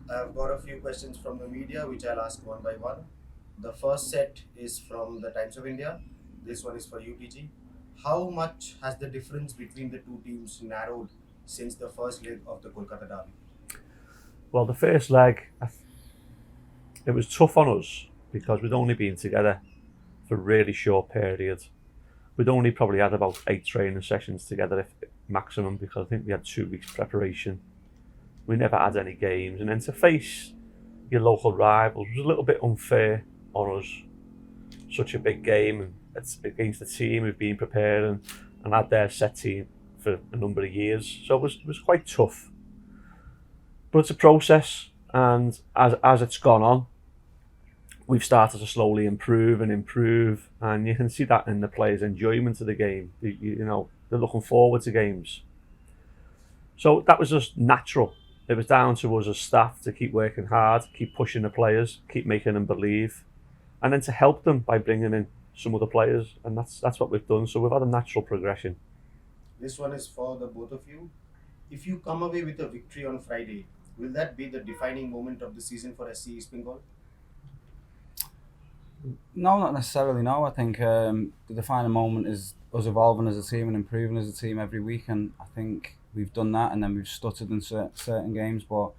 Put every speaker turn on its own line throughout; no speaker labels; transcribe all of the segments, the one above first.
I've got a few questions from the media, which I'll ask one by one. The first set is from the Times of India. This one is for UTG. How much has the difference between the two teams narrowed since the first leg of the Kolkata derby?
Well, the first leg, it was tough on us because we'd only been together for a really short period. We'd only probably had about 8 training sessions together, if maximum, because I think we had 2 weeks preparation. We never had any games, and then to face your local rivals was a little bit unfair on us. Such a big game, and it's against a team who've been preparing and had their set team for a number of years. So it was quite tough. But it's a process, and as it's gone on, we've started to slowly improve, and you can see that in the players' enjoyment of the game. They're looking forward to games. So that was just natural. It was down to us as staff to keep working hard, keep pushing the players, keep making them believe, and then to help them by bringing in some other players, and that's what we've done. So we've had a natural progression.
This one is for the both of you. If you come away with a victory on Friday, will that be the defining moment of the season for SC East Bengal?
No, not necessarily. No, I think the defining moment is us evolving as a team and improving as a team every week, and I think we've done that. And then we've stuttered in certain games, but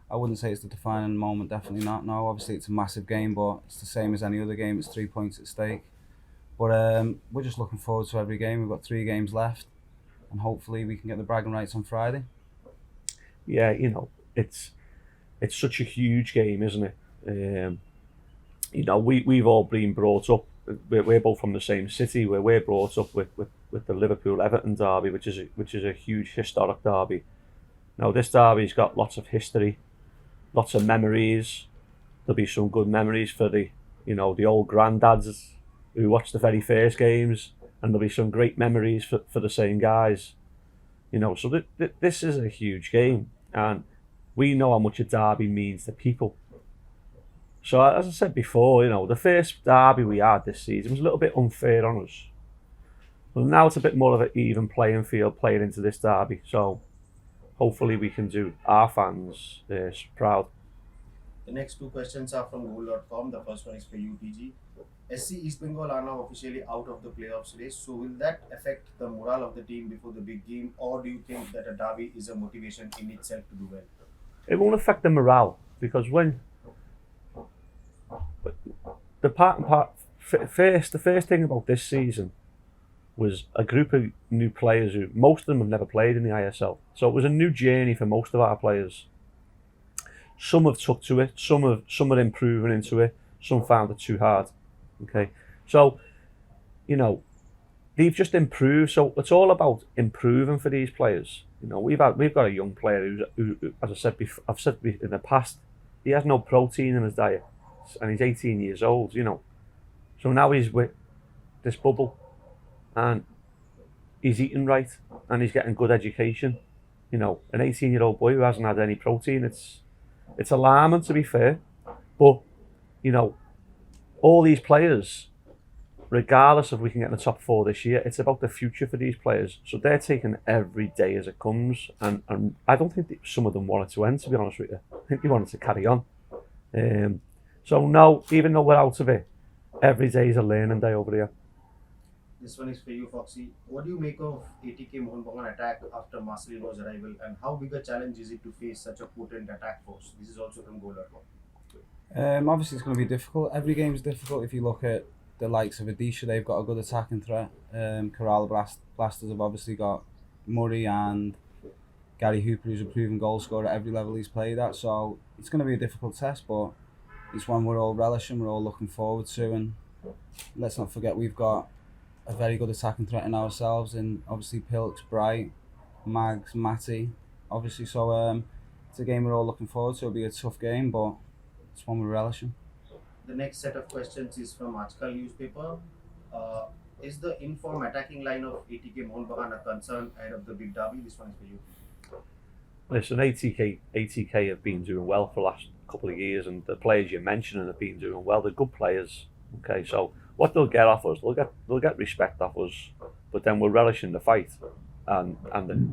I wouldn't say it's the defining moment. Definitely not. No, obviously it's a massive game, but it's the same as any other game. It's 3 points at stake. But we're just looking forward to every game. We've got 3 games left, and hopefully we can get the bragging rights on Friday.
Yeah, it's such a huge game, isn't it? We've all been brought up. We're both from the same city. Where we're brought up with the Liverpool Everton derby, which is a huge historic derby. Now this derby's got lots of history, lots of memories. There'll be some good memories for the old granddads who watched the very first games, and there'll be some great memories for the same guys. So this is a huge game, and we know how much a derby means to people. So as I said before, the first derby we had this season was a little bit unfair on us. But now it's a bit more of an even playing field playing into this derby. So hopefully we can do our fans proud.
The next two questions are from Goal.com. The first one is for UTG. SC East Bengal are now officially out of the playoffs race. So will that affect the morale of the team before the big game, or do you think that a derby is a motivation in itself to do well?
It won't affect the morale because when the first thing about this season was a group of new players who most of them have never played in the ISL. So it was a new journey for most of our players. Some have took to it, some are improving into it, some found it too hard. Okay, so they've just improved. So it's all about improving for these players. We've got a young player who as I said before, I've said in the past, he has no protein in his diet, and he's 18 years old. So now he's with this bubble, and he's eating right, and he's getting good education. An 18-year-old boy who hasn't had any protein, it's alarming, to be fair. But all these players, regardless of we can get in the top 4 this year, it's about the future for these players. So they're taking every day as it comes, and I don't think some of them want it to end, to be honest with you. I think they want it to carry on. So no, even though we're out of it, every day is a learning day over here.
This one is for you, Foxy. What do you make of ATK Mohun Bagan attack after Marcelino's arrival, and how big a challenge is it to face such a potent attack force? This is also from Goal.com.
Obviously, it's going to be difficult. Every game is difficult. If you look at the likes of Odisha, they've got a good attacking threat. Kerala Blasters have obviously got Murray and Gary Hooper, who's a proven goal scorer at every level he's played at. So it's going to be a difficult test, but it's one we're all relishing, we're all looking forward to. And let's not forget we've got a very good attacking threat in ourselves, and obviously Pilks, Bright, Mags, Matty, obviously. So it's a game we're all looking forward to. It'll be a tough game, but it's one we're relishing.
The next set of questions is from Ajkal newspaper. Uh, is the inform attacking line of ATK Mohun Bagan a concern ahead of the big derby? This one is for you.
Listen, ATK have been doing well for the last couple of years, and the players you're mentioning have been doing well. They're good players. Okay, so what they'll get off us, they'll get respect off us, but then we're relishing the fight and the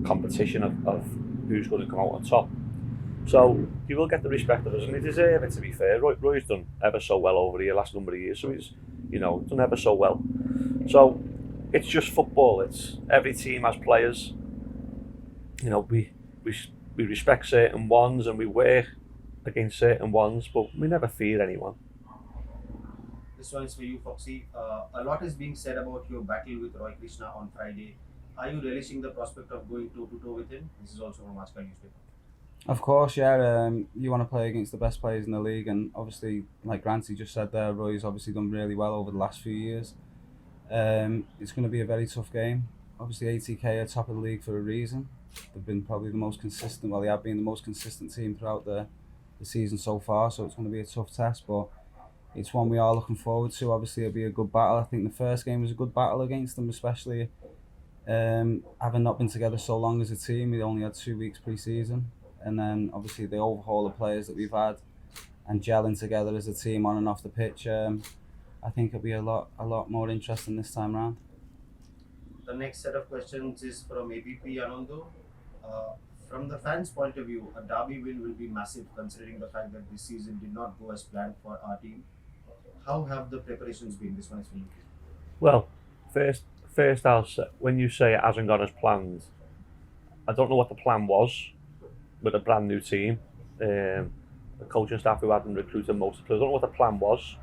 competition of who's going to come out on top. So he will get the respect of us, and he deserves it, to be fair. Roy's done ever so well over the last number of years, so he's, done ever so well. So it's just football. It's every team has players. We respect certain ones and we work against certain ones, but we never fear anyone.
This one is for you, Foxy. A lot is being said about your battle with Roy Krishna on Friday. Are you relishing the prospect of going toe to toe with him? This is also from Ajkal newspaper.
Of course, yeah. You want to play against the best players in the league, and obviously, like Granty just said there, Roy's obviously done really well over the last few years. It's going to be a very tough game. Obviously, ATK are top of the league for a reason. They've been probably the most consistent. Well, they have been the most consistent team throughout the season so far. So it's going to be a tough test, but it's one we are looking forward to. Obviously, it'll be a good battle. I think the first game was a good battle against them, especially having not been together so long as a team. We only had 2 weeks pre-season, and then obviously the overhaul of players that we've had and gelling together as a team on and off the pitch. I think it'll be a lot more interesting this time round.
The next set of questions is from ABP Anando. From the fans' point of view, a derby win will be massive considering the fact that this season did not go as planned for our team. How have the preparations been? This one is for you.
Well, first, when you say it hasn't gone as planned, I don't know what the plan was with a brand new team. The coaching staff who hadn't recruited most of the players, I don't know what the plan was.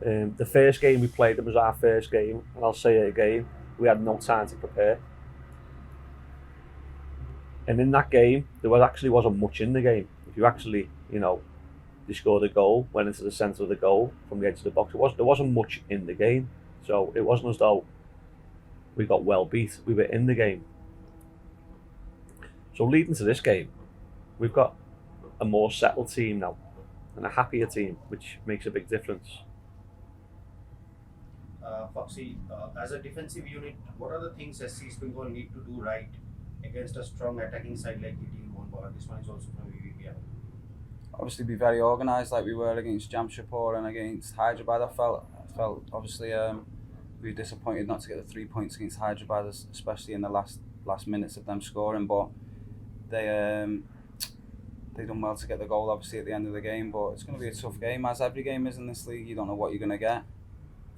The first game we played, it was our first game, and I'll say it again, we had no time to prepare. And in that game, there wasn't much in the game. If you actually, they scored a goal, went into the centre of the goal from the edge of the box. There wasn't much in the game, so it wasn't as though we got well beat. We were in the game. So leading to this game, we've got a more settled team now and a happier team, which makes a big difference.
Foxy, as a defensive unit, what are the things SC East Bengal need to do right against a strong attacking side like ATK Under? This one is also from UVP.
Obviously, be very organised like we were against Jamshedpur and against Hyderabad. I felt obviously we were disappointed not to get the 3 points against Hyderabad, especially in the last minutes of them scoring. But they done well to get the goal obviously at the end of the game. But it's going to be a tough game, as every game is in this league. You don't know what you're going to get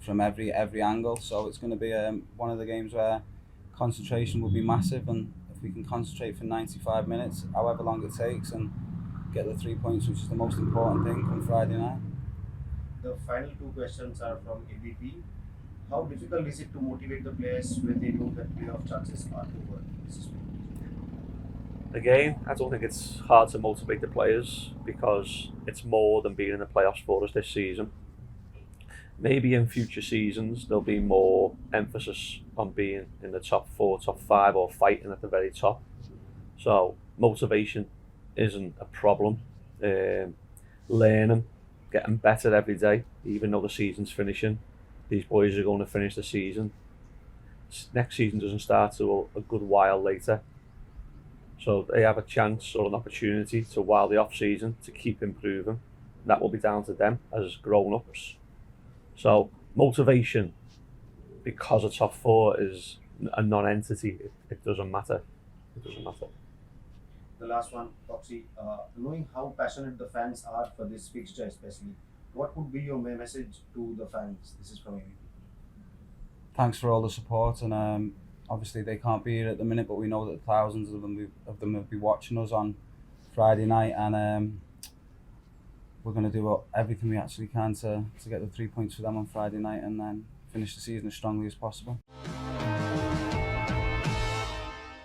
from every angle. So it's going to be one of the games where concentration will be massive, and if we can concentrate for 95 minutes, however long it takes, and get the 3 points, which is the most important thing, come Friday night.
The final two questions are from ABP. How difficult is it to motivate the players when they know that playoff chances are over? This is
Again, I don't think it's hard to motivate the players because it's more than being in the playoffs for us this season. Maybe in future seasons there'll be more emphasis on being in the top 4, top 5, or fighting at the very top. So motivation isn't a problem. Learning, getting better every day, even though the season's finishing. These boys are going to finish the season. Next season doesn't start till a good while later. So they have a chance or an opportunity to, while the off season, to keep improving. That will be down to them as grown-ups. So motivation, because of top 4, is a non-entity. It doesn't matter. It doesn't matter.
the last one, Foxy. Knowing how passionate the fans are for this fixture, especially, what would be your message to the fans? This is from you.
Thanks for all the support, and obviously they can't be here at the minute, but we know that thousands of them will be watching us on Friday night, and we're going to do everything we actually can to get the 3 points for them on Friday night and then finish the season as strongly as possible.